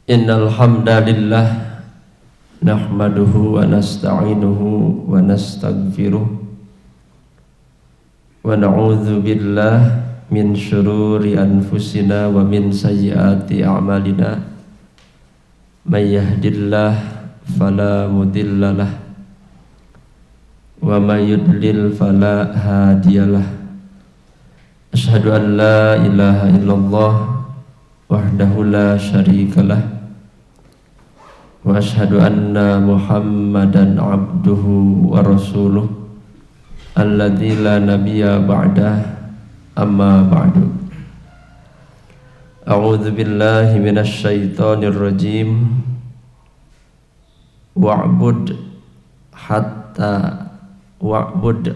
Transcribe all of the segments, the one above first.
Innal hamdalillah nahmaduhu wa nasta'inuhu wa nastaghfiruh wa na'udzu billah min syururi anfusina wa min sayyiati a'malina may yahdillah fala mudhillalah wa may yudlil fala hadiyalah. Asyhadu an la ilaha illallah wahdahu la syarikalah wa asyhadu anna Muhammadan abduhu wa rasuluh alladzi la nabiyya ba'dah, amma ba'du. A'udzu billahi minasy syaithanir rajim. Wa'bud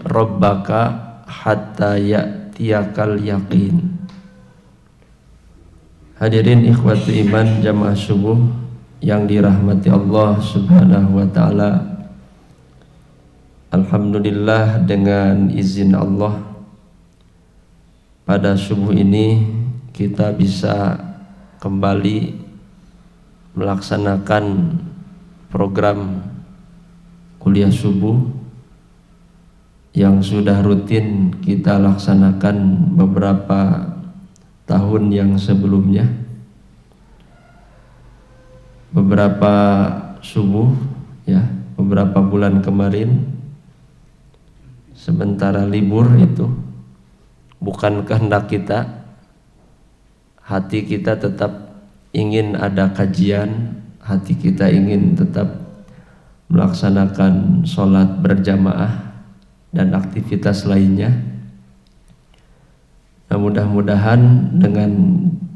rabbaka hatta ya'tiyakal yaqin. Hadirin ikhwati iman jamaah subuh yang dirahmati Allah Subhanahu wa ta'ala. Alhamdulillah, dengan izin Allah pada subuh ini kita bisa kembali melaksanakan program kuliah subuh yang sudah rutin kita laksanakan beberapa tahun yang sebelumnya. Beberapa subuh ya, beberapa bulan kemarin sementara libur itu bukan kehendak kita, hati kita tetap ingin ada kajian, hati kita ingin tetap melaksanakan sholat berjamaah dan aktivitas lainnya. Nah, mudah-mudahan dengan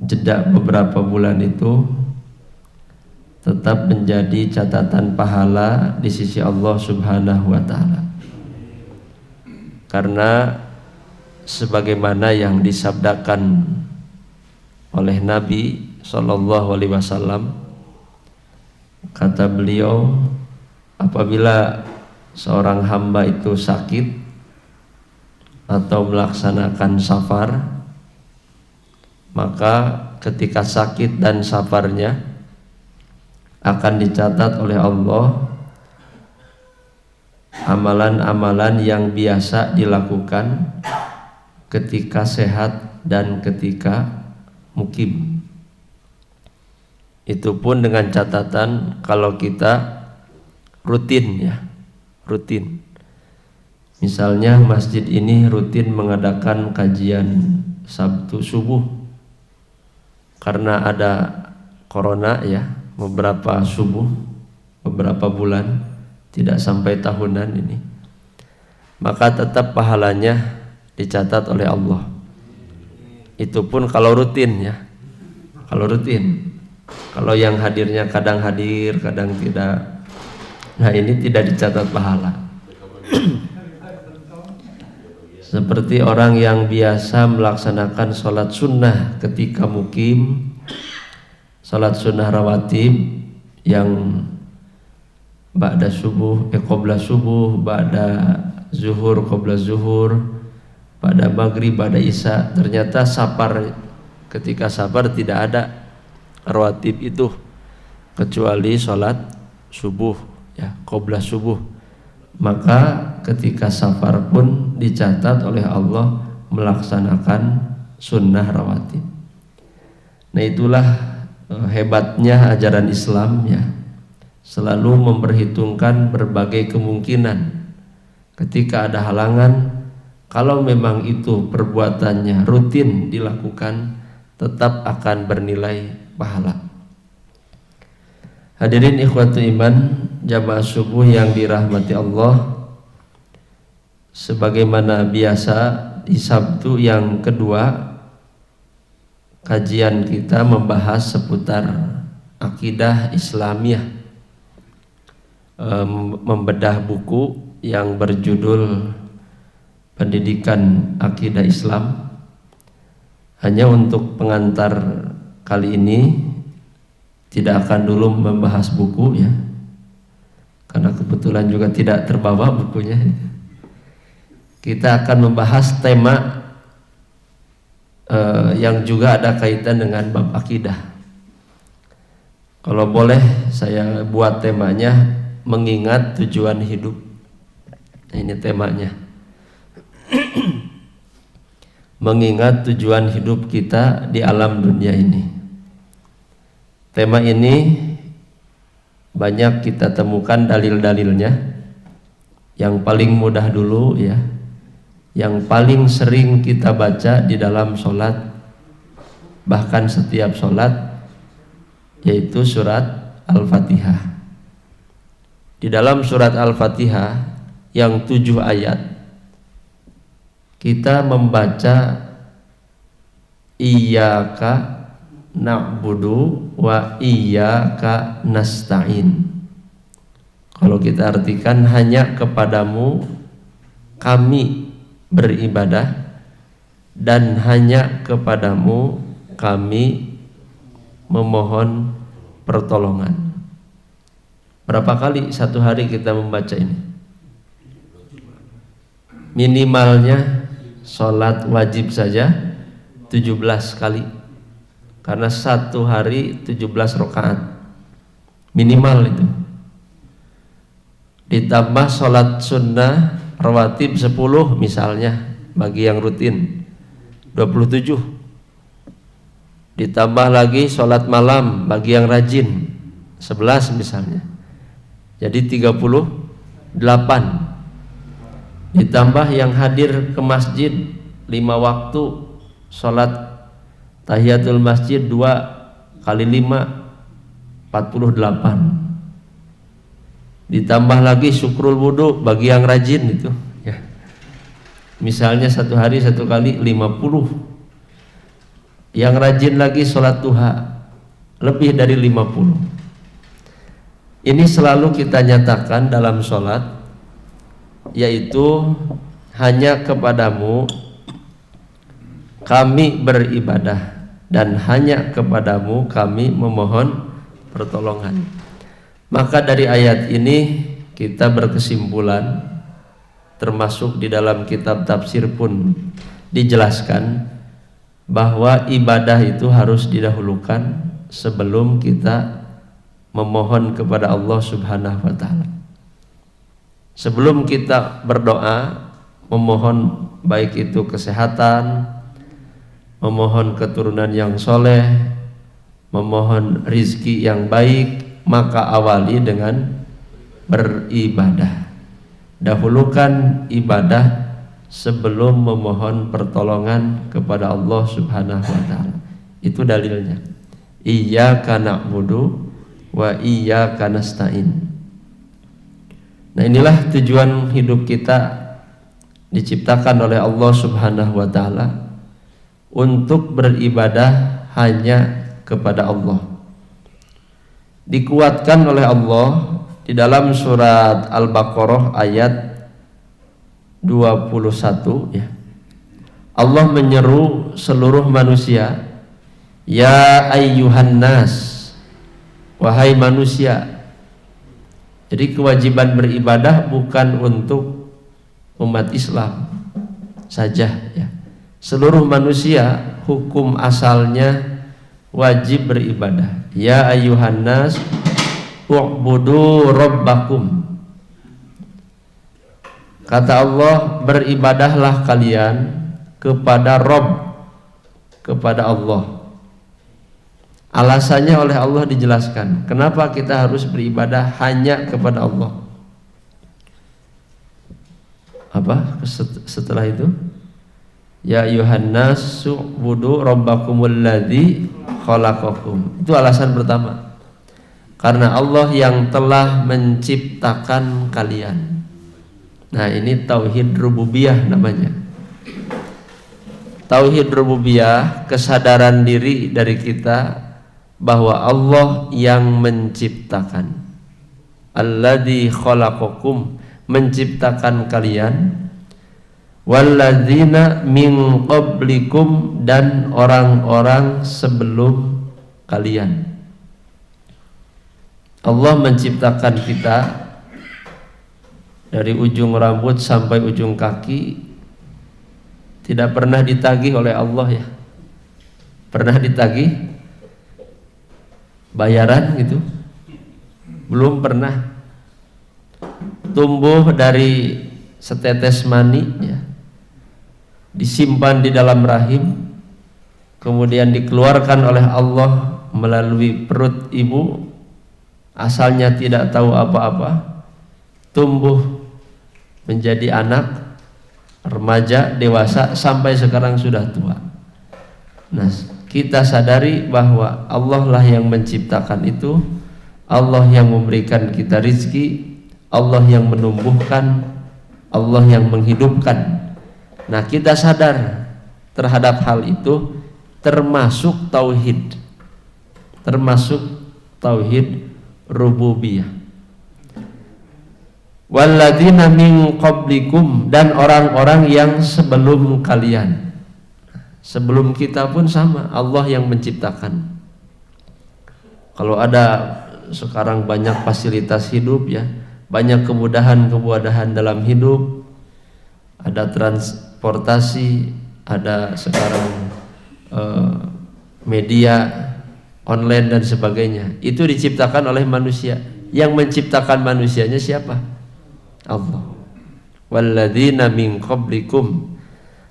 jeda beberapa bulan itu tetap menjadi catatan pahala di sisi Allah Subhanahu wa ta'ala. Karena sebagaimana yang disabdakan oleh Nabi Shallallahu Alaihi Wasallam, kata beliau, apabila seorang hamba itu sakit atau melaksanakan safar, maka ketika sakit dan safarnya akan dicatat oleh Allah amalan-amalan yang biasa dilakukan ketika sehat dan ketika mukim. Itu pun dengan catatan kalau kita rutin ya, rutin. Misalnya masjid ini rutin mengadakan kajian Sabtu subuh. Karena ada corona ya, beberapa subuh, beberapa bulan, tidak sampai tahunan ini, maka tetap pahalanya dicatat oleh Allah. Itu pun kalau rutin ya, kalau rutin. Kalau yang hadirnya kadang hadir, kadang tidak, nah ini tidak dicatat pahala. Seperti orang yang biasa melaksanakan sholat sunnah ketika mukim, sholat sunnah rawatib yang ba'da subuh, qabla subuh, ba'da zuhur, qabla zuhur, pada maghrib, pada isya. Ternyata safar, ketika safar tidak ada rawatib itu kecuali sholat subuh ya, qabla subuh. Maka ketika safar pun dicatat oleh Allah melaksanakan sunnah rawatib. Nah, itulah hebatnya ajaran Islam ya, selalu memperhitungkan berbagai kemungkinan. Ketika ada halangan, kalau memang itu perbuatannya rutin dilakukan, tetap akan bernilai pahala. Hadirin ikhwatu iman jamaah subuh yang dirahmati Allah, sebagaimana biasa di Sabtu yang kedua kajian kita membahas seputar akidah Islamiyah, membedah buku yang berjudul Pendidikan Akidah Islam. Hanya untuk pengantar kali ini tidak akan dulu membahas buku ya, karena kebetulan juga tidak terbawa bukunya. Kita akan membahas tema yang juga ada kaitan dengan bab akidah. Kalau boleh saya buat temanya mengingat tujuan hidup. Nah, ini temanya. Mengingat tujuan hidup kita di alam dunia ini. Tema ini banyak kita temukan dalil-dalilnya. Yang paling mudah dulu ya, yang paling sering kita baca di dalam sholat, bahkan setiap sholat, yaitu surat Al-Fatihah. Di dalam surat Al-Fatihah yang 7 ayat, kita membaca iyyaka na'budu wa iyyaka nasta'in. Kalau kita artikan, hanya kepadamu kami beribadah dan hanya kepadamu kami memohon pertolongan. Berapa kali satu hari kita membaca ini? Minimalnya sholat wajib saja 17 kali, karena satu hari 17 rakaat minimal itu. Ditambah sholat sunnah rawatib 10 misalnya, bagi yang rutin 27. Ditambah lagi sholat malam bagi yang rajin 11 misalnya, jadi 38. Ditambah yang hadir ke masjid 5 waktu sholat tahiyatul masjid 2 kali 5 48. Ditambah lagi syukrul wudhu bagi yang rajin itu ya. Misalnya satu hari satu kali 50. Yang rajin lagi sholat duha lebih dari 50. Ini selalu kita nyatakan dalam sholat, yaitu hanya kepadamu kami beribadah dan hanya kepadamu kami memohon pertolongan. Maka dari ayat ini kita berkesimpulan, termasuk di dalam kitab tafsir pun dijelaskan, bahwa ibadah itu harus didahulukan sebelum kita memohon kepada Allah Subhanahu wa ta'ala. Sebelum kita berdoa memohon baik itu kesehatan, memohon keturunan yang soleh, memohon rizki yang baik, maka awali dengan beribadah. Dahulukan ibadah sebelum memohon pertolongan kepada Allah Subhanahu wa ta'ala. Itu dalilnya. Iyyaka na'budu wa iyyaka nasta'in. Nah, inilah tujuan hidup kita, diciptakan oleh Allah Subhanahu wa ta'ala untuk beribadah hanya kepada Allah. Dikuatkan oleh Allah di dalam surat Al-Baqarah ayat 21 ya. Allah menyeru seluruh manusia, ya ayyuhan nas, wahai manusia. Jadi kewajiban beribadah bukan untuk umat Islam saja ya. Seluruh manusia hukum asalnya wajib beribadah. Ya ayyuhan nas u'budu rabbakum. Kata Allah, beribadahlah kalian kepada Rabb, kepada Allah. Alasannya oleh Allah dijelaskan, kenapa kita harus beribadah hanya kepada Allah. Apa setelah itu? Ya ayyuhan nas u'budu rabbakumul ladzi khalaqakum. Itu alasan pertama. Karena Allah yang telah menciptakan kalian. Nah, ini tauhid rububiyah namanya. Tauhid rububiyah, kesadaran diri dari kita bahwa Allah yang menciptakan. Alladzi khalaqakum, menciptakan kalian. Walladzina min qablikum, dan orang-orang sebelum kalian. Allah menciptakan kita dari ujung rambut sampai ujung kaki, tidak pernah ditagih oleh Allah ya. Pernah ditagih? bayaran gitu, belum pernah. Tumbuh dari setetes mani ya, disimpan di dalam rahim, kemudian dikeluarkan oleh Allah melalui perut ibu, asalnya tidak tahu apa-apa, tumbuh menjadi anak, remaja, dewasa, sampai sekarang sudah tua. Nah, kita sadari bahwa Allah lah yang menciptakan itu, Allah yang memberikan kita rizki, Allah yang menumbuhkan, Allah yang menghidupkan. Nah, kita sadar terhadap hal itu, termasuk tauhid, termasuk tauhid rububiyah. Walladzina min qablikum, dan orang-orang yang sebelum kalian. Sebelum kita pun sama, Allah yang menciptakan. Kalau ada sekarang banyak fasilitas hidup ya, banyak kemudahan-kemudahan dalam hidup, ada transportasi, ada sekarang media online dan sebagainya. Itu diciptakan oleh manusia. Yang menciptakan manusianya siapa? Allah. Walladzina min qablikum.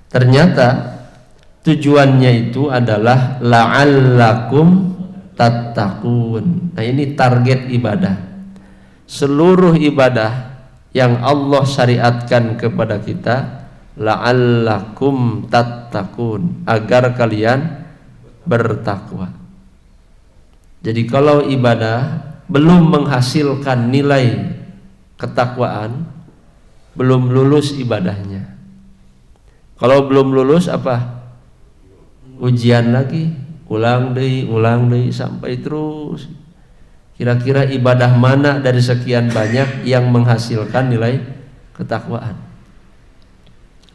Ternyata tujuannya itu adalah la'allakum tattaqun. Nah, ini target ibadah. Seluruh ibadah yang Allah syariatkan kepada kita, la'allakum tattaqun, agar kalian bertakwa. Jadi kalau ibadah belum menghasilkan nilai ketakwaan, belum lulus ibadahnya. Kalau belum lulus apa? Ujian lagi, ulang deui sampai terus. Kira-kira ibadah mana dari sekian banyak yang menghasilkan nilai ketakwaan?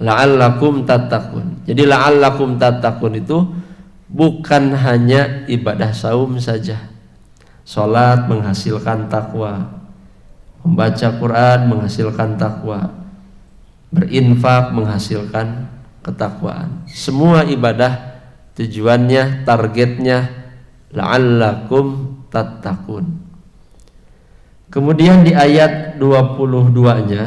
La'allakum tattaqun. Jadi la'allakum tattaqun itu bukan hanya ibadah saum saja. Salat menghasilkan takwa, membaca Quran menghasilkan takwa, berinfak menghasilkan ketakwaan. Semua ibadah tujuannya, targetnya la'allakum tattaqun. Kemudian di ayat 22-nya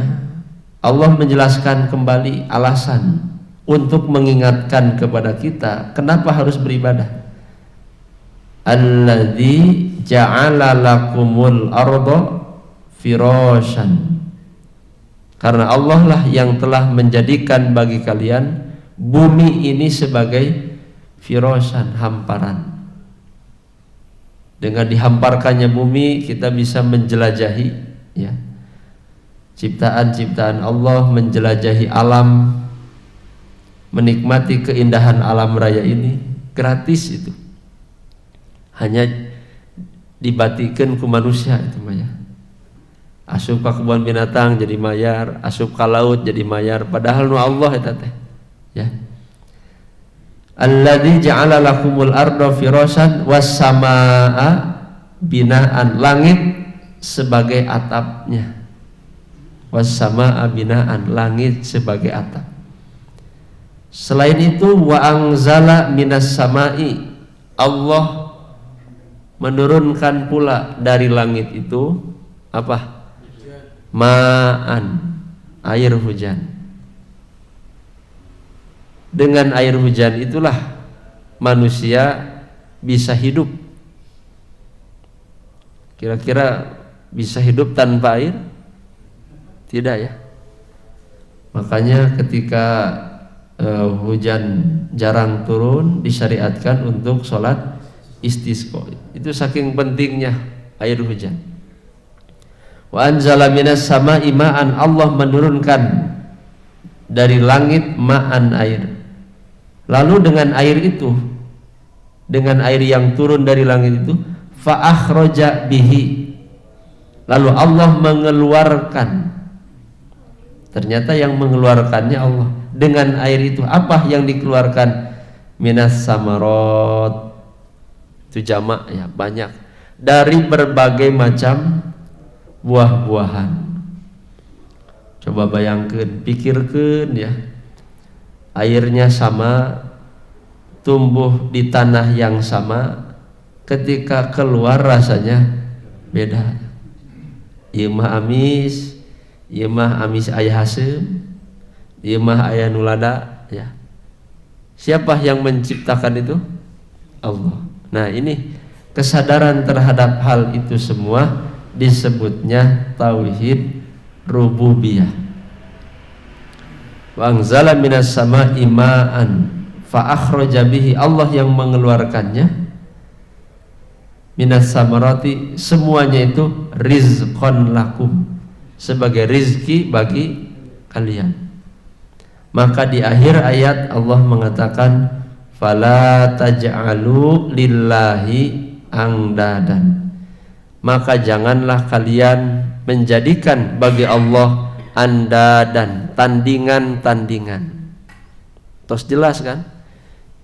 Allah menjelaskan kembali alasan untuk mengingatkan kepada kita kenapa harus beribadah. Alladzi ja'ala lakumul arda firasyan. Karena Allah lah yang telah menjadikan bagi kalian bumi ini sebagai firasyan, hamparan. Dengan dihamparkannya bumi, kita bisa menjelajahi ya, ciptaan-ciptaan Allah, menjelajahi alam, menikmati keindahan alam raya ini gratis. Itu hanya dibatikan ku manusia itu maya. Asup ka kebun binatang jadi mayar, asup ka laut jadi mayar, padahal nu Allah eta teh ya. Alladzi ja'ala lakumul arda firasyan was samaa binaan, langit sebagai atapnya. Was samaa binaan, langit sebagai atap. Selain itu wa anzala minas samai, Allah menurunkan pula dari langit itu apa? Ma'an, air hujan. Dengan air hujan itulah manusia bisa hidup. Kira-kira bisa hidup tanpa air? Tidak ya. Makanya ketika hujan jarang turun, disyariatkan untuk sholat istisqa. Itu saking pentingnya air hujan. Wa anzala minas sama'i ma'an, Allah menurunkan dari langit ma'an, air. Lalu dengan air itu, dengan air yang turun dari langit itu, fa akhraja bihi, lalu Allah mengeluarkan. Ternyata yang mengeluarkannya Allah. Dengan air itu apa yang dikeluarkan? Minas samarot, itu jamak ya, banyak, dari berbagai macam buah-buahan. Coba bayangkan, pikirkan ya, airnya sama, tumbuh di tanah yang sama, ketika keluar rasanya beda. Ieu mah amis, ieu mah amis aya haseum, ieu mah aya nulada ya. Siapa yang menciptakan itu? Allah. Nah, ini kesadaran terhadap hal itu semua disebutnya tauhid rububiyah. Wa anzala minas sama'i ma'an fa akhraja bihi, Allah yang mengeluarkannya, minas samarati, semuanya itu rizqan lakum, sebagai rizki bagi kalian. Maka di akhir ayat Allah mengatakan fala taj'alu lillahi angdadan, maka janganlah kalian menjadikan bagi Allah andadan, tandingan-tandingan. Terus jelas kan,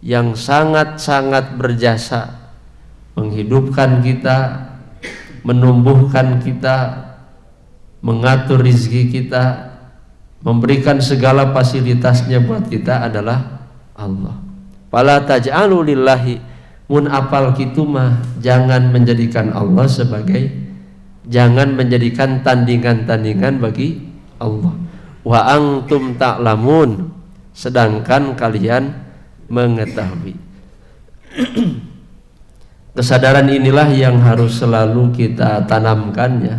yang sangat-sangat berjasa menghidupkan kita, menumbuhkan kita, mengatur rizki kita, memberikan segala fasilitasnya buat kita adalah Allah. Fala taj'alu lillahi, mun apal kitu mah jangan menjadikan Allah sebagai, jangan menjadikan tandingan-tandingan bagi Allah. Wa antum ta'lamun, sedangkan kalian mengetahui. Kesadaran inilah yang harus selalu kita tanamkan ya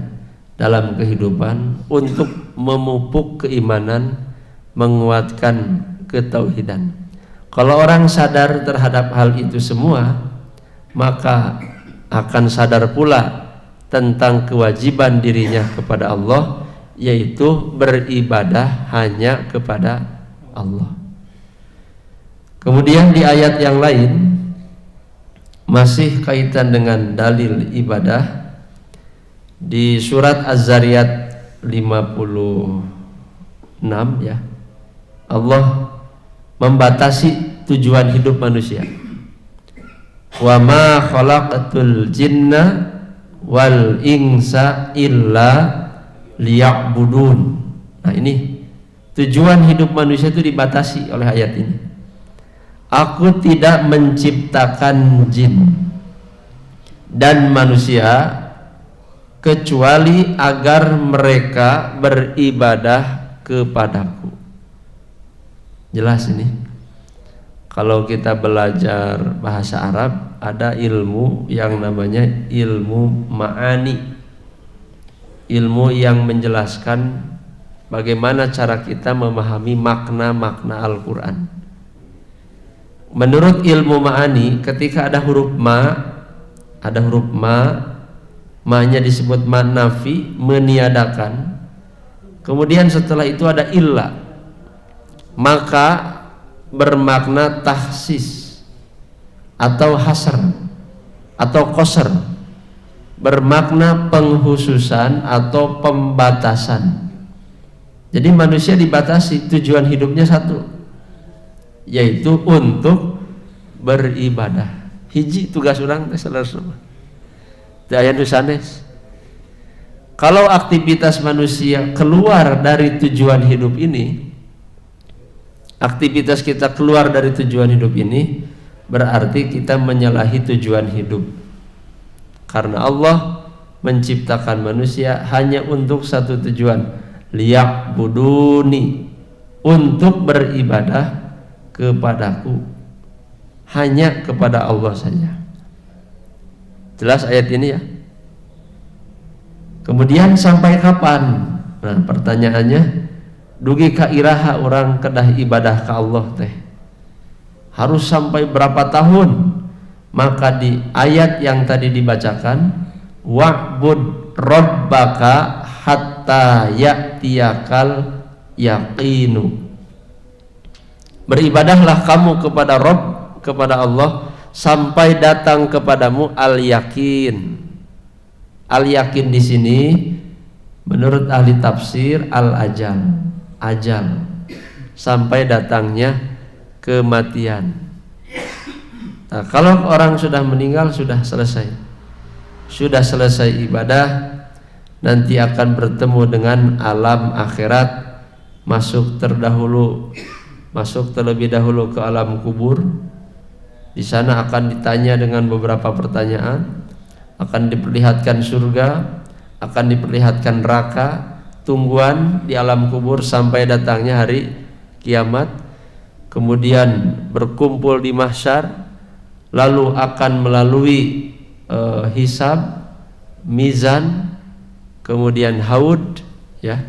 dalam kehidupan untuk memupuk keimanan, menguatkan ketauhidan. Kalau orang sadar terhadap hal itu semua, maka akan sadar pula tentang kewajiban dirinya kepada Allah, yaitu beribadah hanya kepada Allah. Kemudian di ayat yang lain masih kaitan dengan dalil ibadah, di surat Az-Zariyat 56 ya, Allah membatasi tujuan hidup manusia. Wa ma khalaqatul jinna wal insa illa liya'budun. Nah, ini tujuan hidup manusia itu dibatasi oleh ayat ini. Aku tidak menciptakan jin dan manusia kecuali agar mereka beribadah kepadaku. Jelas ini. Kalau kita belajar bahasa Arab, ada ilmu yang namanya ilmu ma'ani, ilmu yang menjelaskan bagaimana cara kita memahami makna-makna Al-Quran. Menurut ilmu ma'ani, ketika ada huruf ma-nya disebut ma nafi, meniadakan. Kemudian setelah itu ada illa, maka bermakna tahsis atau hasr atau qasr, bermakna penghususan atau pembatasan. Jadi manusia dibatasi, tujuan hidupnya satu, yaitu untuk beribadah. Hiji tugas orang saudara-saudara. Ayat sanes. Kalau aktivitas manusia keluar dari tujuan hidup ini, aktivitas kita keluar dari tujuan hidup ini, berarti kita menyalahi tujuan hidup. Karena Allah menciptakan manusia hanya untuk satu tujuan, liya'buduni, untuk beribadah kepadaku, hanya kepada Allah saja. Jelas ayat ini ya. Kemudian sampai kapan? Nah, pertanyaannya, dugi ka iraha orang kedah ibadah ka Allah teh harus sampai berapa tahun? Maka di ayat yang tadi dibacakan, wa'bud rabbaka hatta ya'tiyakal yaqinu, beribadahlah kamu kepada Rabb, kepada Allah, sampai datang kepadamu al-yakin. Al-yakin di sini menurut ahli tafsir al-ajal, ajal, sampai datangnya kematian. Nah, kalau orang sudah meninggal sudah selesai ibadah, nanti akan bertemu dengan alam akhirat, masuk terlebih dahulu ke alam kubur. Di sana akan ditanya dengan beberapa pertanyaan, akan diperlihatkan surga, akan diperlihatkan neraka, tungguan di alam kubur sampai datangnya hari kiamat, kemudian berkumpul di mahsyar, lalu akan melalui hisab, mizan, kemudian haud, ya,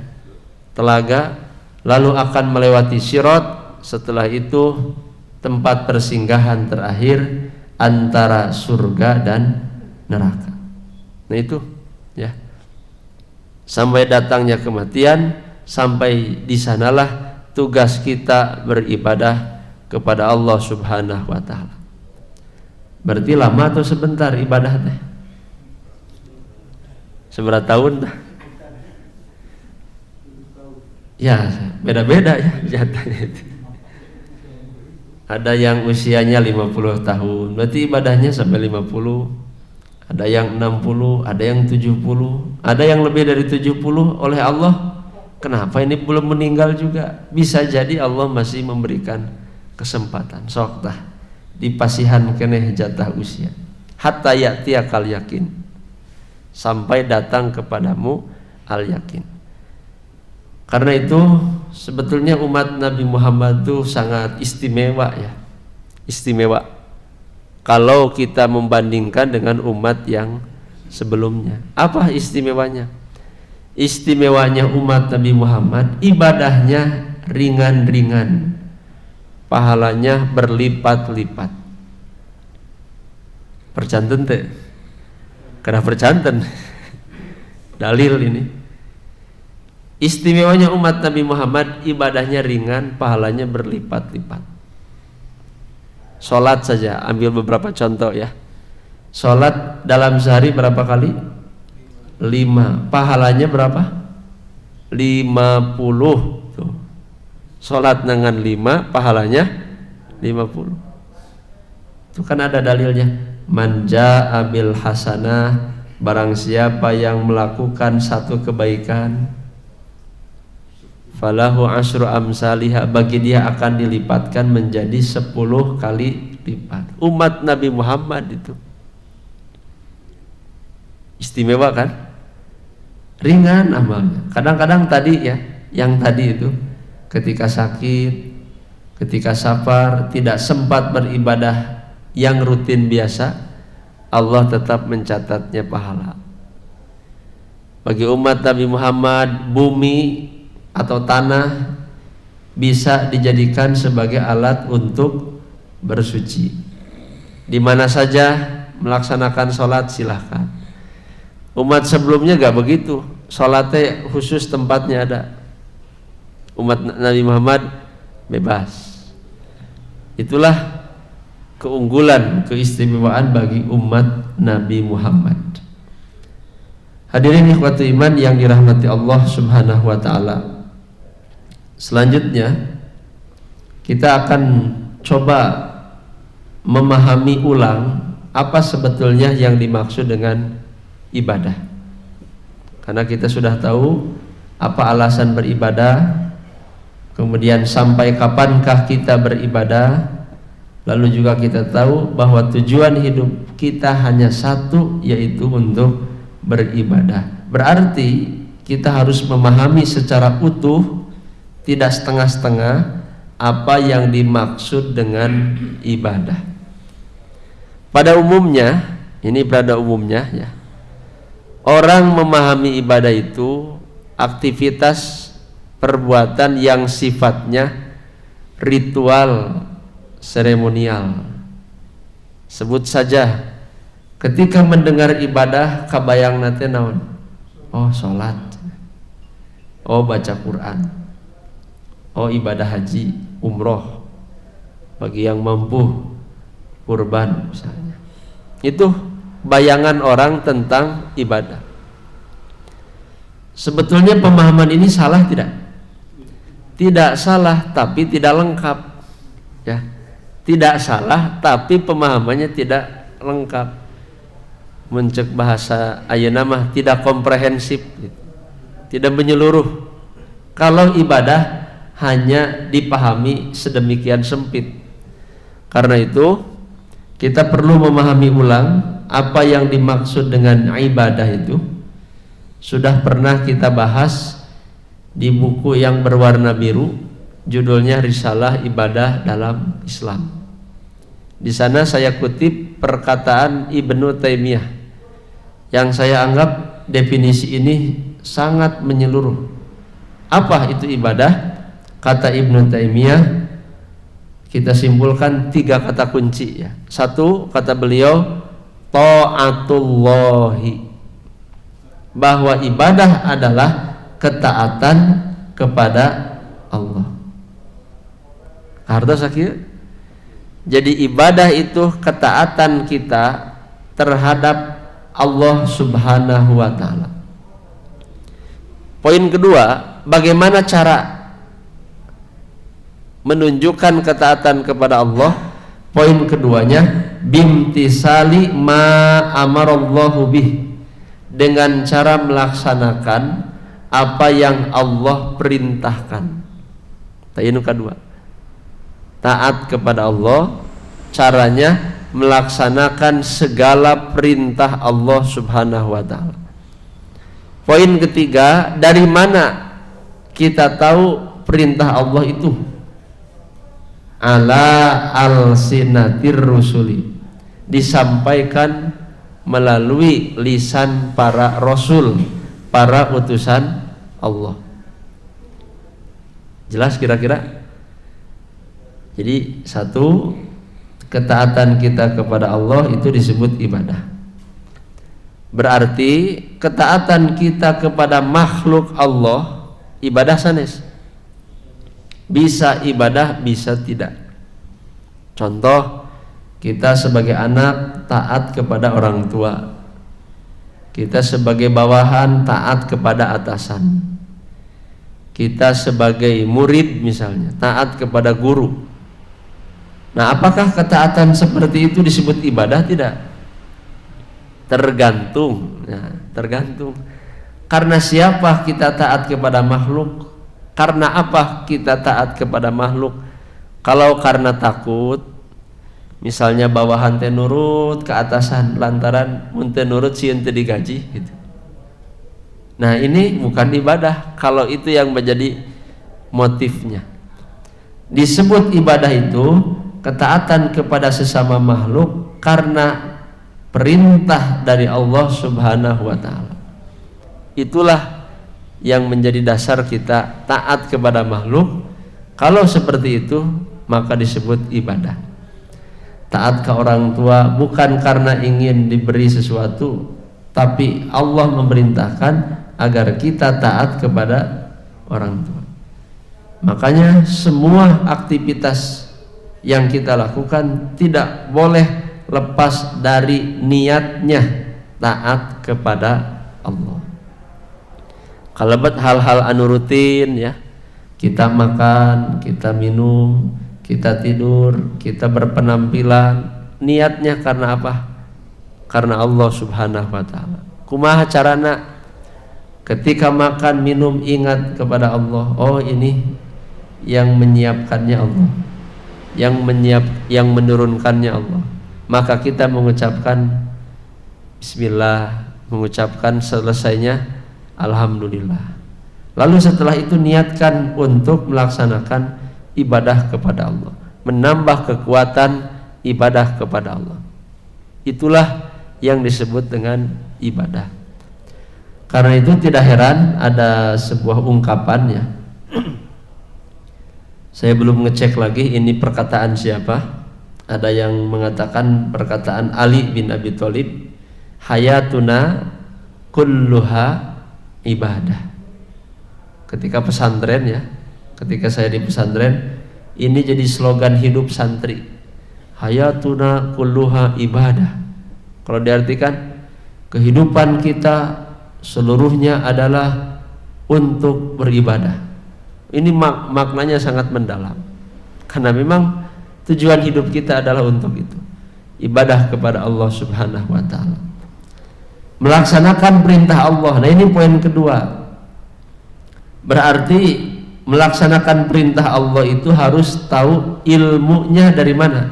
telaga, lalu akan melewati sirat. Setelah itu tempat persinggahan terakhir antara surga dan neraka. Nah itu, ya, sampai datangnya kematian, sampai di sanalah tugas kita beribadah kepada Allah Subhanahu wa taala. Berarti lama atau sebentar ibadah teh? Seberapa tahun dah? Ya, beda-beda ya jatahnya itu. Ada yang usianya 50 tahun, berarti ibadahnya sampai 50. Ada yang 60, ada yang 70, ada yang lebih dari 70 oleh Allah. Kenapa ini belum meninggal juga? Bisa jadi Allah masih memberikan kesempatan. Sok tah dipasihan keneh jatah usia. Hatta ya'tiyakal yakin, sampai datang kepadamu al yakin. Karena itu sebetulnya umat Nabi Muhammad itu sangat istimewa, ya, istimewa kalau kita membandingkan dengan umat yang sebelumnya. Apa istimewanya? Istimewanya umat Nabi Muhammad, ibadahnya ringan-ringan, pahalanya berlipat-lipat. Percanten teh? Karena percanten dalil ini. Istimewanya umat Nabi Muhammad, ibadahnya ringan, pahalanya berlipat-lipat. Sholat saja, ambil beberapa contoh ya. Sholat dalam sehari berapa kali? 5. Pahalanya berapa? 50. Tuh. Sholat dengan 5, pahalanya 50. Itu kan ada dalilnya. Man jaa bil hasanah, barang siapa yang melakukan satu kebaikan, falahu asyru amsalihha, bagi dia akan dilipatkan menjadi 10 kali lipat. Umat Nabi Muhammad itu istimewa kan? Ringan amalnya. Kadang-kadang tadi ya, yang tadi itu ketika sakit, ketika safar, tidak sempat beribadah yang rutin biasa, Allah tetap mencatatnya pahala. Bagi umat Nabi Muhammad, bumi atau tanah bisa dijadikan sebagai alat untuk bersuci. Di mana saja melaksanakan sholat silahkan. Umat sebelumnya gak begitu, sholatnya khusus tempatnya ada. Umat Nabi Muhammad bebas. Itulah keunggulan, keistimewaan bagi umat Nabi Muhammad. Hadirin ikhwati iman yang dirahmati Allah Subhanahu wa taala. Selanjutnya kita akan coba memahami ulang apa sebetulnya yang dimaksud dengan ibadah. Karena kita sudah tahu apa alasan beribadah, kemudian sampai kapankah kita beribadah, lalu juga kita tahu bahwa tujuan hidup kita hanya satu, yaitu untuk beribadah. Berarti kita harus memahami secara utuh, tidak setengah-setengah, apa yang dimaksud dengan ibadah. Pada umumnya, ini pada umumnya ya, orang memahami ibadah itu aktivitas perbuatan yang sifatnya ritual, seremonial. Sebut saja ketika mendengar ibadah kabayang nate naon? Oh sholat, oh baca Quran, oh ibadah haji, umroh, bagi yang mampu kurban misalnya. Itu bayangan orang tentang ibadah. Sebetulnya pemahaman ini salah tidak? Tidak salah, tapi tidak lengkap ya. Tidak salah, tapi pemahamannya tidak lengkap. Mencek bahasa ayeuna mah tidak komprehensif, tidak menyeluruh. Kalau ibadah hanya dipahami sedemikian sempit. Karena itu kita perlu memahami ulang apa yang dimaksud dengan ibadah itu. Sudah pernah kita bahas di buku yang berwarna biru, judulnya Risalah Ibadah dalam Islam. Di sana saya kutip perkataan Ibnu Taimiyah yang saya anggap definisi ini sangat menyeluruh. Apa itu ibadah? Kata Ibnu Taimiyah, kita simpulkan 3 kata kunci ya. 1, kata beliau, ta'atullahi, bahwa ibadah adalah ketaatan kepada Allah. Harta sakit. Jadi ibadah itu ketaatan kita terhadap Allah Subhanahu wa taala. Poin kedua, bagaimana cara menunjukkan ketaatan kepada Allah? Poin keduanya, bimtisali ma amarallahu bih, dengan cara melaksanakan apa yang Allah perintahkan. Ini kedua, taat kepada Allah, caranya melaksanakan segala perintah Allah Subhanahu wa taala. Poin ketiga, dari mana kita tahu perintah Allah itu? Ala alsinatir rusuli, disampaikan melalui lisan para rasul, para utusan Allah. Jelas kira-kira? Jadi 1, ketaatan kita kepada Allah itu disebut ibadah. Berarti ketaatan kita kepada makhluk Allah ibadah sanes. Bisa ibadah, bisa tidak. Contoh, kita sebagai anak taat kepada orang tua, kita sebagai bawahan taat kepada atasan, kita sebagai murid misalnya taat kepada guru. Nah, apakah ketaatan seperti itu disebut ibadah? Tidak. Tergantung. Nah, tergantung. Karena siapa kita taat kepada makhluk? Karena apa kita taat kepada makhluk? Kalau karena takut, misalnya bawahan teh nurut ke atasan lantaran mun teu nurut sieun teu digaji gitu. Nah, ini bukan ibadah kalau itu yang menjadi motifnya. Disebut ibadah itu ketaatan kepada sesama makhluk karena perintah dari Allah Subhanahu wa taala. Itulah yang menjadi dasar kita taat kepada makhluk. Kalau seperti itu maka disebut ibadah. Taat ke orang tua bukan karena ingin diberi sesuatu, tapi Allah memerintahkan agar kita taat kepada orang tua. Makanya semua aktivitas yang kita lakukan tidak boleh lepas dari niatnya taat kepada Allah. Kalebet hal-hal anu rutin ya, kita makan, kita minum, kita tidur, kita berpenampilan, niatnya karena apa? Karena Allah Subhanahu wa taala. Kumaha carana? Ketika makan minum ingat kepada Allah. Oh, ini yang menyiapkannya Allah, yang menurunkannya Allah. Maka kita mengucapkan bismillah, mengucapkan selesainya alhamdulillah. Lalu setelah itu niatkan untuk melaksanakan ibadah kepada Allah, menambah kekuatan ibadah kepada Allah. Itulah yang disebut dengan ibadah. Karena itu tidak heran ada sebuah ungkapan ya. Saya belum ngecek lagi ini perkataan siapa. Ada yang mengatakan perkataan Ali bin Abi Thalib, hayatuna kulluha ibadah. Ketika pesantren ya, ketika saya di pesantren, ini jadi slogan hidup santri, hayatuna kulluha ibadah. Kalau diartikan, kehidupan kita seluruhnya adalah untuk beribadah. Ini maknanya sangat mendalam, karena memang tujuan hidup kita adalah untuk itu, ibadah kepada Allah Subhanahu wa taala, melaksanakan perintah Allah. Nah, ini poin kedua. Berarti melaksanakan perintah Allah itu harus tahu ilmunya dari mana.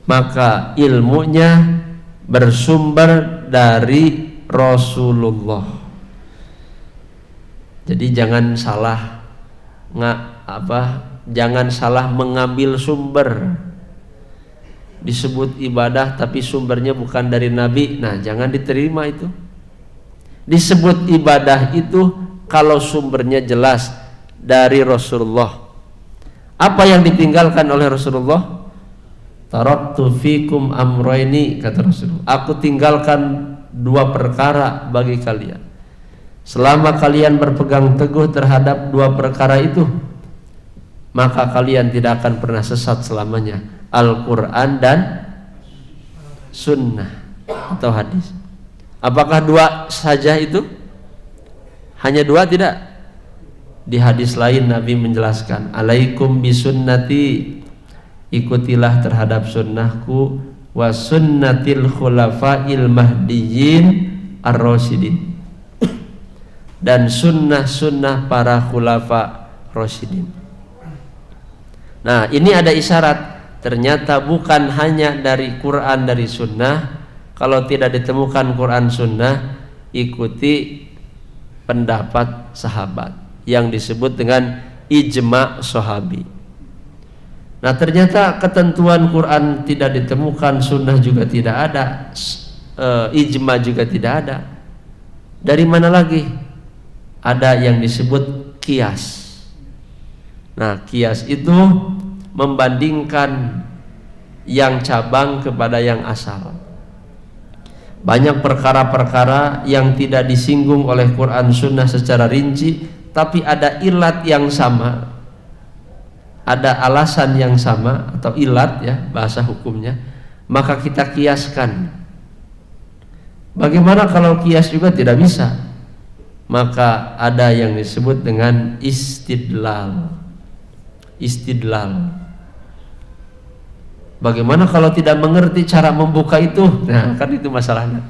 maka ilmunya bersumber dari Rasulullah. Jadi jangan salah mengambil sumber. Disebut ibadah tapi sumbernya bukan dari Nabi, nah jangan diterima itu. Disebut ibadah itu kalau sumbernya jelas dari Rasulullah. Apa yang ditinggalkan oleh Rasulullah? Taraktu fikum amroini, kata Rasulullah, aku tinggalkan 2 perkara bagi kalian. Selama kalian berpegang teguh terhadap 2 perkara itu, maka kalian tidak akan pernah sesat selamanya. Al-Quran dan Sunnah atau hadis. Apakah 2 saja itu? Hanya 2? Tidak. Di hadis lain Nabi menjelaskan, alaikum bisunnati, ikutilah terhadap sunnahku, wa sunnatil khulafa'il mahdiyyin ar-rasyidin, dan sunnah-sunnah para khulafa rasyidin. Nah, ini ada isyarat. Ternyata bukan hanya dari Quran, dari sunnah. Kalau tidak ditemukan Quran sunnah, ikuti pendapat sahabat yang disebut dengan ijma' sahabi. Nah, ternyata ketentuan Quran tidak ditemukan, sunnah juga tidak ada, ijma' juga tidak ada. Dari mana lagi? Ada yang disebut qiyas. Nah, qiyas itu membandingkan yang cabang kepada yang asal. Banyak perkara-perkara yang tidak disinggung oleh Quran Sunnah secara rinci, tapi ada ilat yang sama, ada alasan yang sama atau ilat ya bahasa hukumnya, maka kita kiaskan. Bagaimana kalau kias juga tidak bisa? Maka ada yang disebut dengan istidlal. Bagaimana kalau tidak mengerti cara membuka itu? Nah, kan itu masalahnya.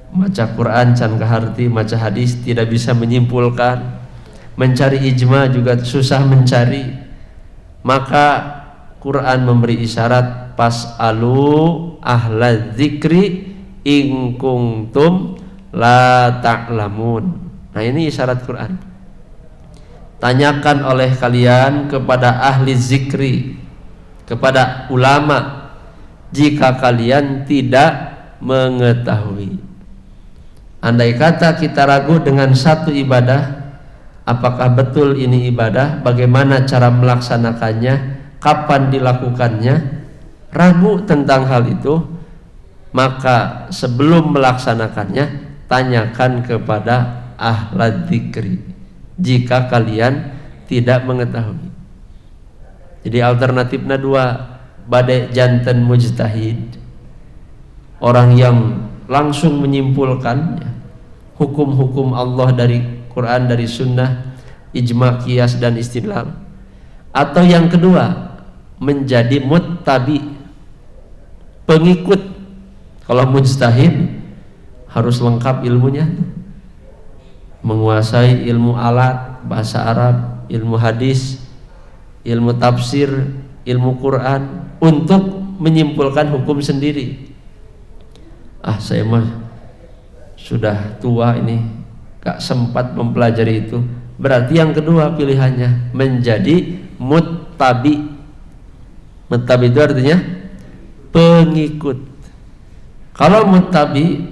Maca Quran can kaharti, maca hadis tidak bisa menyimpulkan, mencari ijma juga susah mencari. Maka Quran memberi isyarat, pas'alu ahla dzikri in kuntum la ta'lamun. Nah, ini isyarat Quran. Tanyakan oleh kalian kepada ahli zikri, kepada ulama, jika kalian tidak mengetahui. Andai kata kita ragu dengan satu ibadah, apakah betul ini ibadah, bagaimana cara melaksanakannya, kapan dilakukannya, ragu tentang hal itu, maka sebelum melaksanakannya tanyakan kepada ahli zikri jika kalian tidak mengetahui. Jadi alternatifnya 2, badai jantan mujtahid, orang yang langsung menyimpulkan hukum-hukum Allah dari Quran, dari sunnah, ijma, qiyas dan istidlal. Atau yang kedua, menjadi muttabi, pengikut. Kalau mujtahid harus lengkap ilmunya, menguasai ilmu alat, bahasa Arab, ilmu hadis, ilmu tafsir, ilmu Quran, untuk menyimpulkan hukum sendiri. Saya mah sudah tua ini, gak sempat mempelajari itu. Berarti yang kedua pilihannya menjadi muttabi. Muttabi itu artinya pengikut. Kalau muttabi,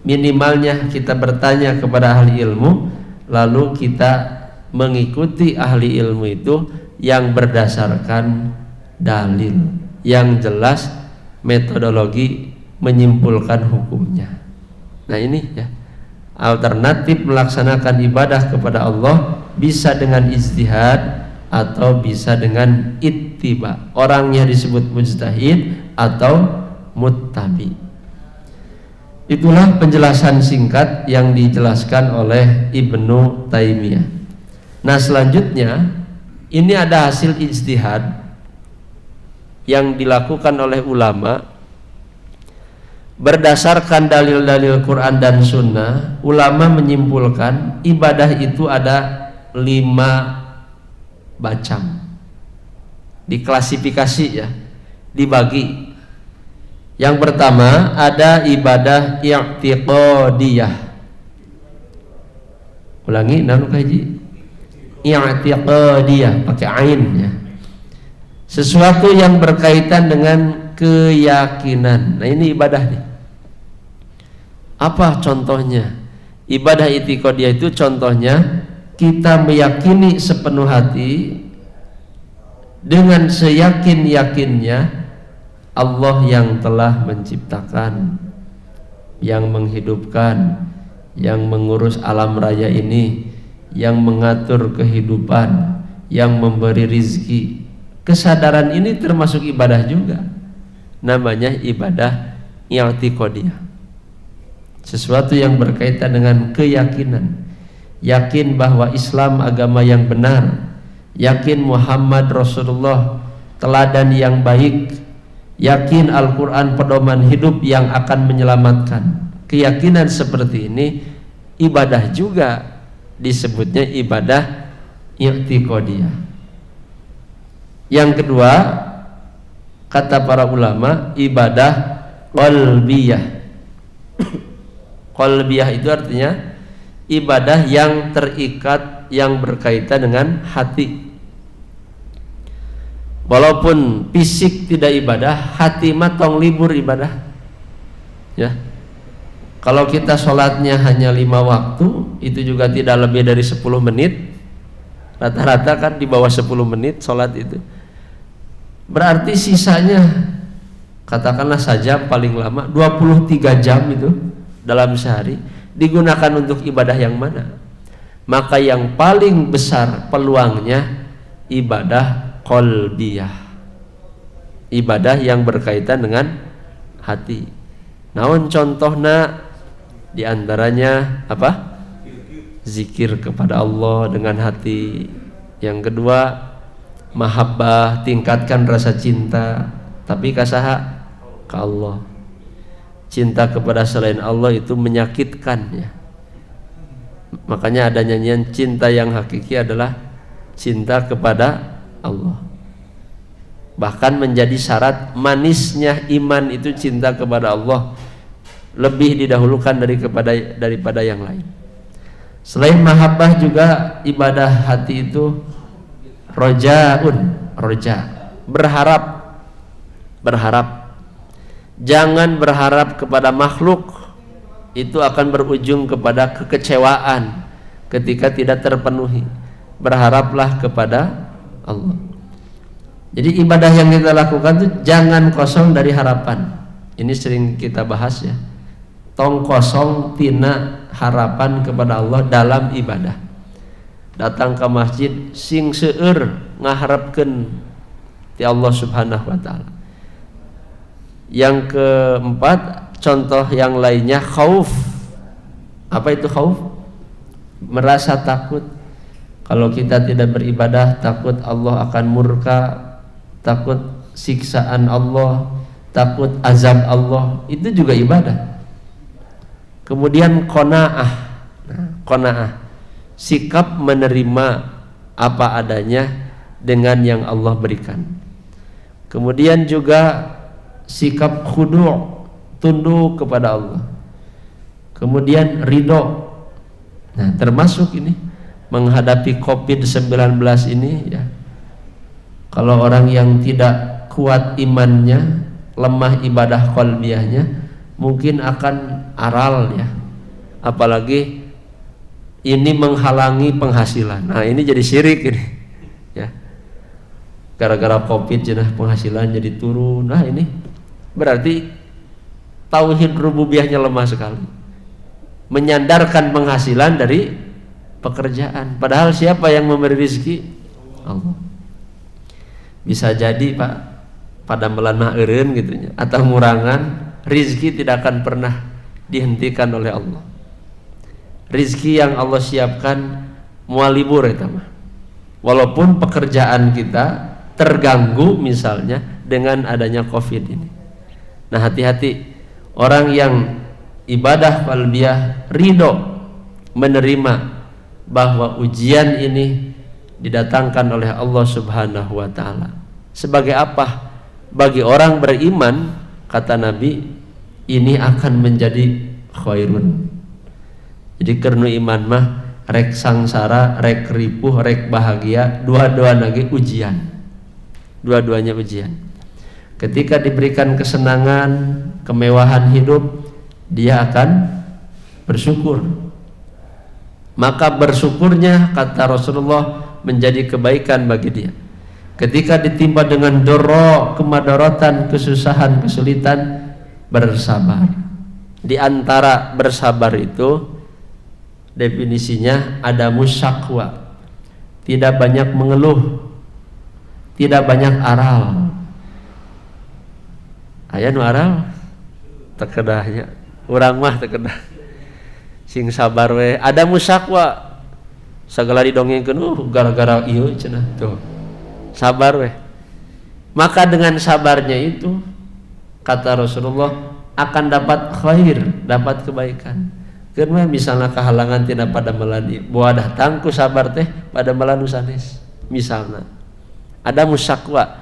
minimalnya kita bertanya kepada ahli ilmu, lalu kita mengikuti ahli ilmu itu yang berdasarkan dalil yang jelas, metodologi menyimpulkan hukumnya. Nah, ini ya, alternatif melaksanakan ibadah kepada Allah bisa dengan ijtihad atau bisa dengan ittiba. Orangnya disebut mujtahid atau muttabi. Itulah penjelasan singkat yang dijelaskan oleh Ibnu Taimiyah. Nah, selanjutnya ini ada hasil ijtihad yang dilakukan oleh ulama berdasarkan dalil-dalil Quran dan Sunnah. Ulama menyimpulkan ibadah itu ada 5 macam, diklasifikasi ya. dibagi. Yang pertama ada ibadah i'tiqadiyah. Ulangi, nanu kaji. I'tiqadiyah pakai ain ya. Sesuatu yang berkaitan dengan keyakinan. Nah, ini ibadah nih. Apa contohnya? Ibadah i'tiqadiyah itu contohnya kita meyakini sepenuh hati dengan seyakin-yakinnya Allah yang telah menciptakan, yang menghidupkan, yang mengurus alam raya ini, yang mengatur kehidupan, yang memberi rizki. Kesadaran ini termasuk ibadah juga. Namanya ibadah i'tiqadiyah. Sesuatu yang berkaitan dengan keyakinan. Yakin bahwa Islam agama yang benar, yakin Muhammad Rasulullah teladan yang baik, yakin Al-Quran pedoman hidup yang akan menyelamatkan. Keyakinan seperti ini ibadah juga, disebutnya ibadah i'tiqadiyah. Yang kedua, kata para ulama, ibadah qalbiyah. Qalbiyah itu artinya ibadah yang terikat, yang berkaitan dengan hati. Walaupun fisik tidak ibadah, hati mah tong libur ibadah. Ya. Kalau kita sholatnya hanya 5 waktu, itu juga tidak lebih dari 10 menit. Rata-rata kan di bawah 10 menit sholat itu. Berarti sisanya, katakanlah saja paling lama 23 jam itu dalam sehari digunakan untuk ibadah yang mana? Maka yang paling besar peluangnya ibadah qalbiyah, ibadah yang berkaitan dengan hati. Naon contohna? Di antaranya apa? Zikir kepada Allah dengan hati. Yang kedua, mahabbah, tingkatkan rasa cinta, tapi kasaha ke Allah. Cinta kepada selain Allah itu menyakitkan ya. Makanya ada nyanyian, cinta yang hakiki adalah cinta kepada Allah. Bahkan menjadi syarat manisnya iman itu cinta kepada Allah, lebih didahulukan daripada yang lain. Selain mahabbah juga ibadah hati itu roja, berharap. Jangan berharap kepada makhluk, itu akan berujung kepada kekecewaan ketika tidak terpenuhi. Berharaplah kepada Allah. Jadi ibadah yang kita lakukan itu jangan kosong dari harapan. Ini sering kita bahas ya. Tong kosong tina harapan kepada Allah dalam ibadah. Datang ke masjid sing seueur ngaharapkeun ti Allah Subhanahu wa taala. Yang keempat, contoh yang lainnya khauf. Apa itu khauf? Merasa takut. Kalau kita tidak beribadah, takut Allah akan murka, takut siksaan Allah, takut azab Allah. Itu juga ibadah. Kemudian qanaah. Qanaah, sikap menerima apa adanya dengan yang Allah berikan. Kemudian juga sikap khudu', tunduk kepada Allah. Kemudian ridho. Nah, termasuk ini menghadapi COVID-19 ini ya. Kalau orang yang tidak kuat imannya, lemah ibadah qalbiyahnya, mungkin akan aral ya. Apalagi ini menghalangi penghasilan. Nah, ini jadi syirik ini. Ya. Gara-gara COVID jenah penghasilan jadi turun. Nah, ini berarti tauhid rububiyahnya lemah sekali, menyandarkan penghasilan dari pekerjaan, padahal siapa yang memberi rezeki? Allah. Bisa jadi Pak, pada melanah eureun gitu nya, atau ngurangan, rezeki tidak akan pernah dihentikan oleh Allah. Rezeki yang Allah siapkan moal libur eta mah. Walaupun pekerjaan kita terganggu misalnya dengan adanya Covid ini. Nah, hati-hati orang yang ibadah qalbiyah ridho menerima bahwa ujian ini didatangkan oleh Allah Subhanahu wa taala. Sebagai apa? bagi orang beriman, kata Nabi, ini akan menjadi khairun. Jadi karena iman mah rek sangsara, rek ripuh, rek bahagia, dua-duanya lagi ujian. Dua-duanya ujian. Ketika diberikan kesenangan, kemewahan hidup, dia akan bersyukur. Maka bersyukurnya, kata Rasulullah, menjadi kebaikan bagi dia. Ketika ditimpa dengan doro, kemadaratan, kesusahan, kesulitan, bersabar. Di antara bersabar itu definisinya ada musyakwa, tidak banyak mengeluh, tidak banyak aral. Aya nu aral tekedahnya, urang mah tekedah sing sabar we. Ada musyakwa, segala didongengkeun gara-gara ieu cenah tuh. Sabar weh. Maka dengan sabarnya itu, kata Rasulullah, akan dapat khair, dapat kebaikan. Karena misalnya kehalangan tidak pada meladi, buah datang ku sabar teh pada melanu sanes. Misalnya ada musyakwa,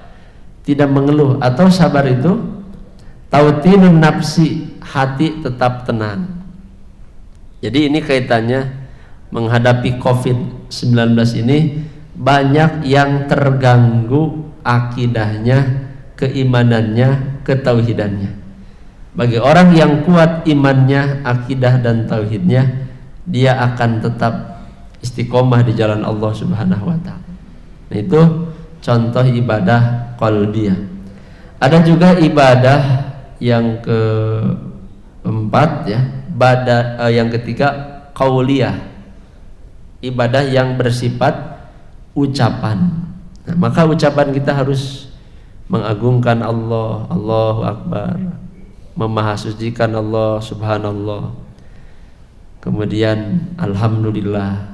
tidak mengeluh, atau sabar itu tautinun nafsi, hati tetap tenang. Jadi ini kaitannya menghadapi COVID-19 ini. Banyak yang terganggu akidahnya, keimanannya, ketauhidannya. Bagi orang yang kuat imannya, akidah dan tauhidnya, dia akan tetap istiqomah di jalan Allah Subhanahu wa taala. Nah, itu contoh ibadah qalbiyah. Ada juga ibadah yang keempat ya, yang ketiga qauliyah. Ibadah yang bersifat ucapan. Nah, maka ucapan kita harus mengagungkan Allah, Allahu Akbar, memahasucikan Allah, Subhanallah, kemudian Alhamdulillah.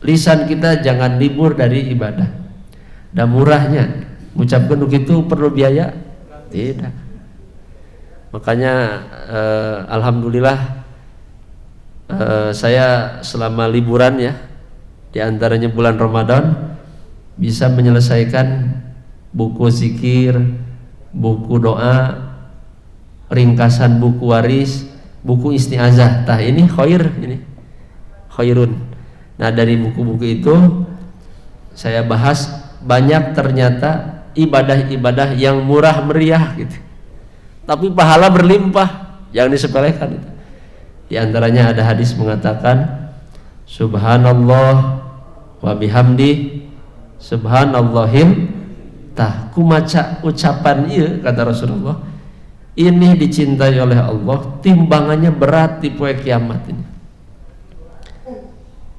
Lisan kita jangan libur dari ibadah. Dan murahnya mengucapkan begitu perlu biaya? Tidak. Makanya Alhamdulillah saya selama liburan ya, di antaranya bulan Ramadan, bisa menyelesaikan buku zikir, buku doa, ringkasan buku waris, buku isti'azah. Tah ini khair, ini khairun. Nah, dari buku-buku itu saya bahas banyak ternyata ibadah-ibadah yang murah meriah gitu, tapi pahala berlimpah, yang disepelekan itu. Di antaranya ada hadis mengatakan Subhanallah wa bihamdi subhanallahil tah kumaca ucapan ieu, kata Rasulullah, ini dicintai oleh Allah, timbangannya berat di poe kiamat ini.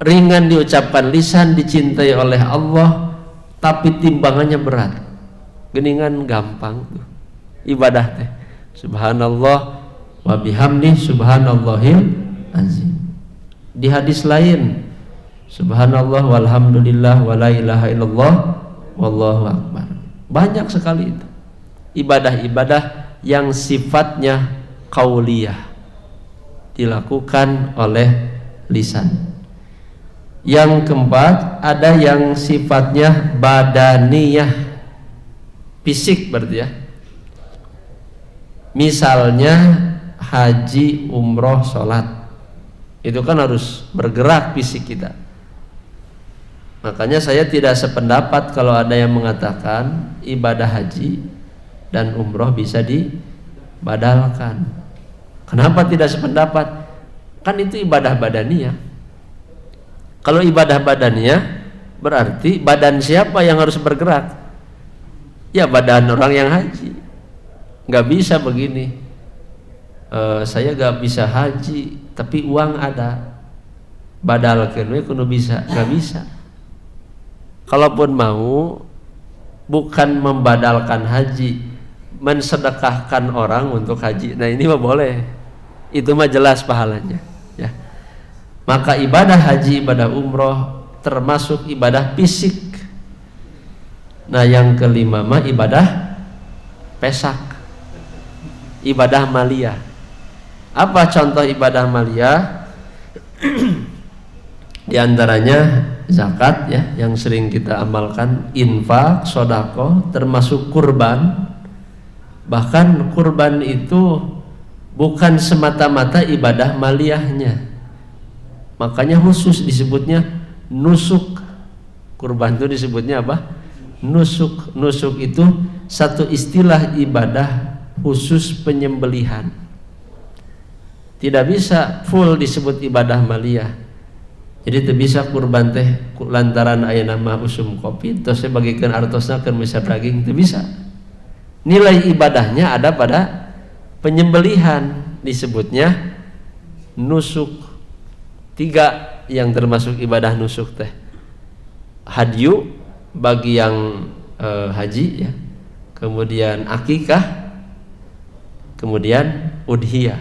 Ringan diucapkan lisan, dicintai oleh Allah, tapi timbangannya berat. Geningan gampang tuh ibadah teh. Subhanallah wa bihamdi subhanallahil azim. Di hadis lain Subhanallah walhamdulillah wa la ilaha illallah wallahu akbar. Banyak sekali itu ibadah-ibadah yang sifatnya qauliyah, dilakukan oleh lisan. Yang keempat, ada yang sifatnya badaniyah, fisik berarti ya. Misalnya haji, umroh, sholat, itu kan harus bergerak fisik kita. Makanya saya tidak sependapat kalau ada yang mengatakan ibadah haji dan umroh bisa dibadalkan. Kenapa tidak sependapat? Kan itu ibadah badaniyah. Kalau ibadah badaniyah berarti badan siapa yang harus bergerak? Ya badan orang yang haji. Gak bisa begini, saya gak bisa haji tapi uang ada, badalkeun we kudu bisa. Gak bisa. Kalaupun mau, bukan membadalkan haji, mensedekahkan orang untuk haji. Nah ini mah boleh, itu mah jelas pahalanya ya. Maka ibadah haji, ibadah umroh termasuk ibadah fisik. Nah yang kelima mah ibadah pesak, ibadah maliyah. Apa contoh ibadah maliyah? Di antaranya zakat ya, yang sering kita amalkan, infak, sodako, termasuk kurban. Bahkan kurban itu bukan semata-mata ibadah maliyahnya, makanya khusus disebutnya nusuk. Kurban itu disebutnya apa? Nusuk. Nusuk itu satu istilah ibadah khusus penyembelihan. Tidak bisa full disebut ibadah maliyah. Jadi tidak bisa kurban teh lantaran aya nama usum kopi terus bagikan artosna keur misal daging, tidak bisa. Nilai ibadahnya ada pada penyembelihan, disebutnya nusuk. 3 yang termasuk ibadah nusuk teh: hadyu bagi yang haji ya, kemudian akikah, kemudian udhiyah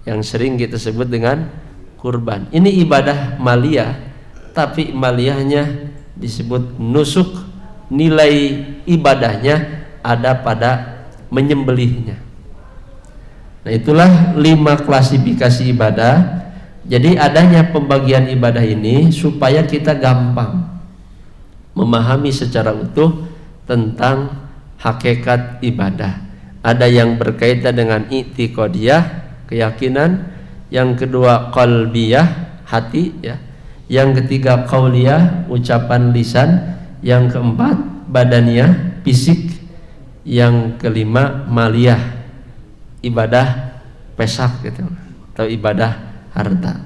yang sering kita sebut dengan kurban. Ini ibadah maliyah, tapi maliyahnya disebut nusuk. Nilai ibadahnya ada pada menyembelihnya. Nah, itulah 5 klasifikasi ibadah. Jadi adanya pembagian ibadah ini supaya kita gampang memahami secara utuh tentang hakikat ibadah. Ada yang berkaitan dengan i'tiqadiyah, keyakinan, yang kedua qalbiyah, hati ya, yang ketiga qauliyah, ucapan lisan, yang keempat badaniyah, fisik, yang kelima maliyah, ibadah pesak gitu, atau ibadah harta.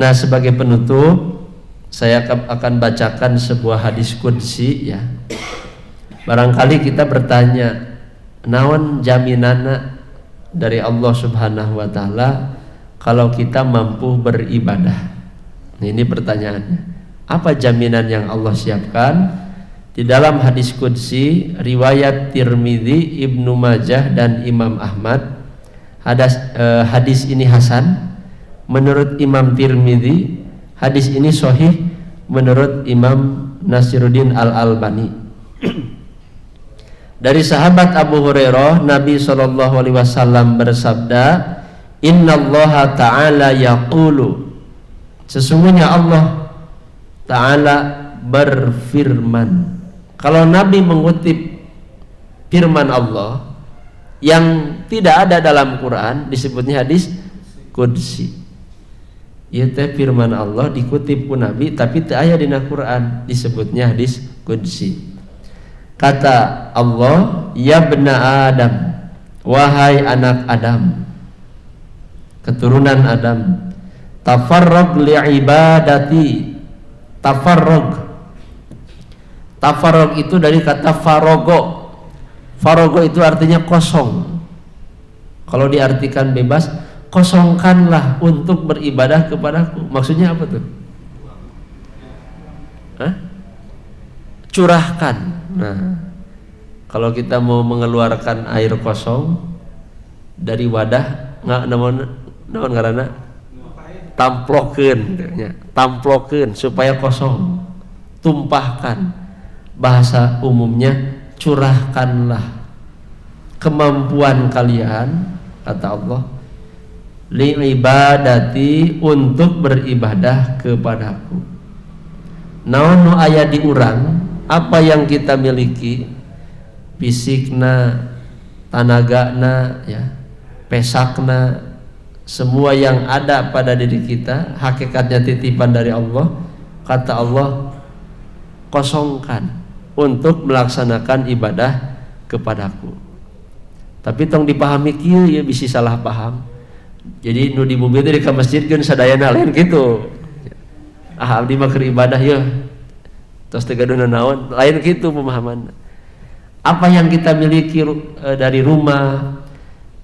Nah, sebagai penutup saya akan bacakan sebuah hadis qudsi ya. Barangkali kita bertanya, naon jaminana dari Allah Subhanahu wa taala kalau kita mampu beribadah? Nah, ini pertanyaannya. Apa jaminan yang Allah siapkan? Di dalam hadis qudsi riwayat Tirmidzi, Ibnu Majah dan Imam Ahmad, hadis ini hasan menurut Imam Tirmidzi. Hadis ini sahih menurut Imam Nasiruddin Al-Albani. Dari sahabat Abu Hurairah, Nabi SAW bersabda, Innallaha ta'ala yaqulu, sesungguhnya Allah ta'ala berfirman. Kalau Nabi mengutip firman Allah yang tidak ada dalam Quran, disebutnya hadis qudsi. Ieu teh firman Allah dikutip ku Nabi tapi teu aya dina Quran, disebutnya hadis qudsi. Kata Allah, ya bena Adam, wahai anak Adam, keturunan Adam, tafarrag li'ibadati. Tafarrag itu dari kata farogo. Farogo itu artinya kosong. Kalau diartikan bebas, kosongkanlah untuk beribadah kepadaku. Maksudnya apa tuh? Curahkan. Nah, kalau kita mau mengeluarkan air kosong dari wadah, nggak namun ngaranna tamplokeun supaya kosong, tumpahkan. Bahasa umumnya curahkanlah kemampuan kalian, kata Allah, li'ibadati, untuk beribadah kepadaku. Naon nu aya di urang, apa yang kita miliki, fisikna, tanagana ya, pesakna, semua yang ada pada diri kita hakikatnya titipan dari Allah. Kata Allah, kosongkan untuk melaksanakan ibadah kepadaku. Tapi tong dipahami kieu ya, bisi salah paham. Jadi nu di bumi teh ka masjid geun sadayana lain kitu. Abdi mah keur ibadah ya. Tos teu gaduh naon, lain kitu pemahaman. Apa yang kita miliki dari rumah,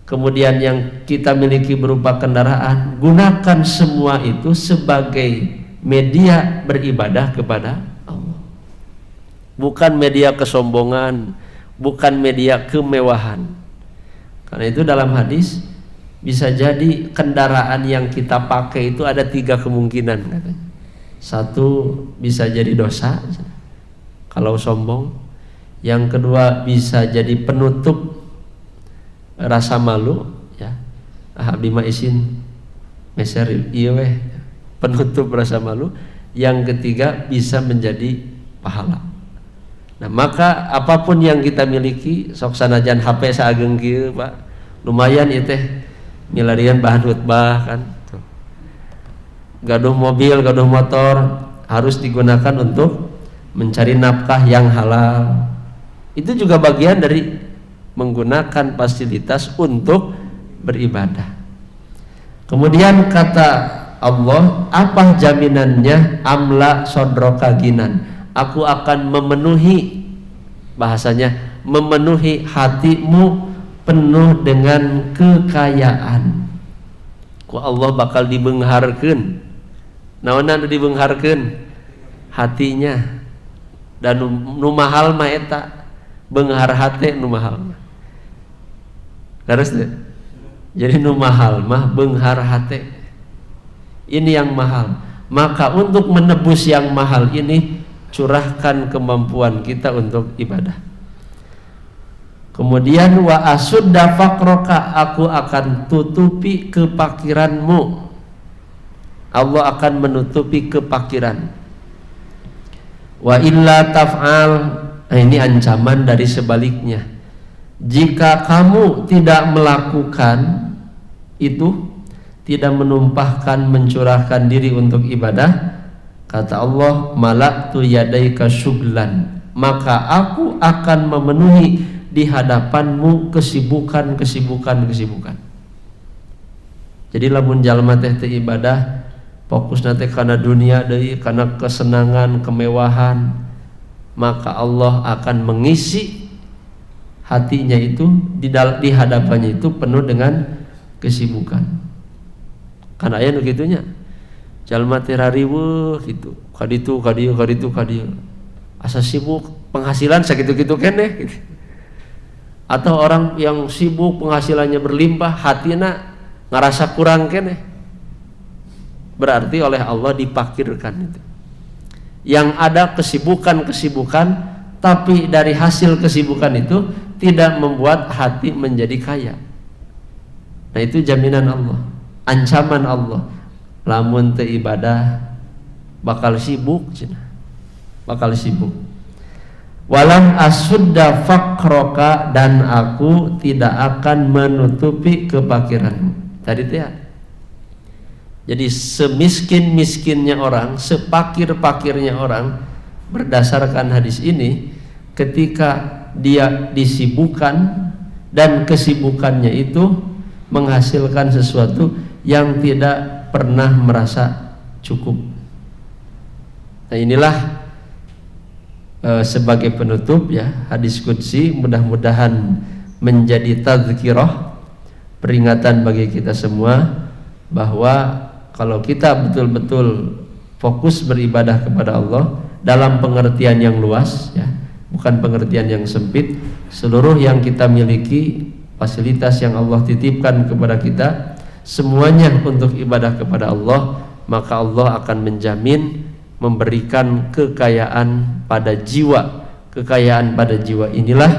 kemudian yang kita miliki berupa kendaraan, gunakan semua itu sebagai media beribadah kepada Allah. Bukan media kesombongan, bukan media kemewahan. Karena itu dalam hadis bisa jadi kendaraan yang kita pakai itu ada 3 kemungkinan katanya. 1 bisa jadi dosa kalau sombong. Yang kedua bisa jadi penutup rasa malu ya. Abdi mah isin meser ieu weh, penutup rasa malu. Yang ketiga bisa menjadi pahala. Nah, maka apapun yang kita miliki, sok sanajan HP saageng kieu, Pak. Lumayan ieu teh milarian bahan khutbah kan. Tuh. Gaduh mobil, gaduh motor harus digunakan untuk mencari nafkah yang halal. Itu juga bagian dari menggunakan fasilitas untuk beribadah. Kemudian kata Allah, apa jaminannya? Amla sodroka ginan, aku akan memenuhi, bahasanya memenuhi hatimu penuh dengan kekayaan. Ku Allah bakal dibeungharkeun. Naonna nu dibeungharkeun? Hatinya. Dan nu mahal mah eta, beunghar hate nu mahal. Terus deh. Jadi nu mahal mah beunghar hate. Ini yang mahal. Maka untuk menebus yang mahal ini, curahkan kemampuan kita untuk ibadah. Kemudian wa asudda faqroka, aku akan tutupi kepakiranmu. Allah akan menutupi kepakiran. Wa illa taf'al, nah ini ancaman dari sebaliknya. Jika kamu tidak melakukan itu, tidak menumpahkan, mencurahkan diri untuk ibadah, kata Allah, malaktu yadaika syuglan, maka aku akan memenuhi di hadapanmu kesibukan. Jadi lamun jalma teh teu ibadah, fokus nate kana dunia deui, kana kesenangan, kemewahan, maka Allah akan mengisi hatinya itu di hadapannya itu penuh dengan kesibukan. Karena aya nu kitunya. Jalma teh rariweuh gitu. Kaditu kadieu. Asa sibuk, penghasilan sakitu-kitu keneh gitu. Atau orang yang sibuk penghasilannya berlimpah, hatina ngarasa kurang keneh. Berarti oleh Allah dipakirkan itu. Yang ada kesibukan, tapi dari hasil kesibukan itu tidak membuat hati menjadi kaya. Nah, itu jaminan Allah. Ancaman Allah, lamun teu ibadah bakal sibuk cenah. Bakal sibuk. Walam asudda faqroka, dan aku tidak akan menutupi kepakiranmu. Tadi teh. Jadi semiskin-miskinnya orang, sepakir-pakirnya orang, berdasarkan hadis ini, ketika dia disibukkan dan kesibukannya itu menghasilkan sesuatu yang tidak pernah merasa cukup. Nah, inilah sebagai penutup ya hadis qudsi, mudah-mudahan menjadi tadzkirah, peringatan bagi kita semua bahwa kalau kita betul-betul fokus beribadah kepada Allah dalam pengertian yang luas ya, bukan pengertian yang sempit, seluruh yang kita miliki, fasilitas yang Allah titipkan kepada kita, semuanya untuk ibadah kepada Allah, maka Allah akan menjamin memberikan kekayaan pada jiwa. Kekayaan pada jiwa inilah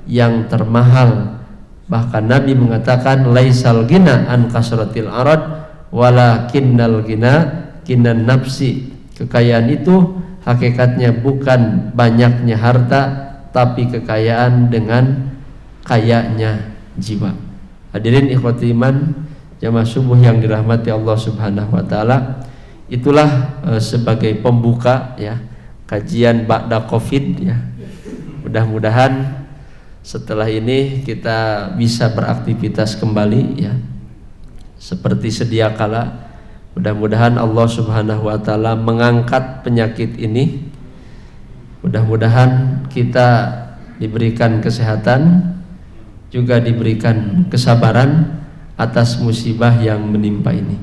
yang termahal. Bahkan Nabi mengatakan, laisal gina an kasratil arad walakinnal gina kinan nafsi. Kekayaan itu hakikatnya bukan banyaknya harta, tapi kekayaan dengan kayanya jiwa. Hadirin ikhwati iman, jamaah subuh yang dirahmati Allah Subhanahu wa taala, itulah sebagai pembuka ya kajian ba'da Covid ya. Mudah-mudahan setelah ini kita bisa beraktivitas kembali ya seperti sedia kala. Mudah-mudahan Allah Subhanahu wa taala mengangkat penyakit ini. Mudah-mudahan kita diberikan kesehatan, juga diberikan kesabaran atas musibah yang menimpa ini.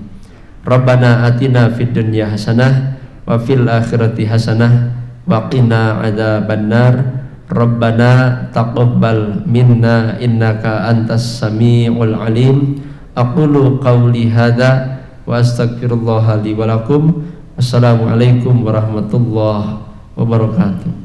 Rabbana atina fid dunya hasanah wa fil akhirati hasanah wa qina adzabannar. Rabbana taqabbal minna innaka antas samiul alim. Aqulu qawli hadza wa astaghfirullah li wa lakum. Assalamualaikum warahmatullahi wabarakatuh.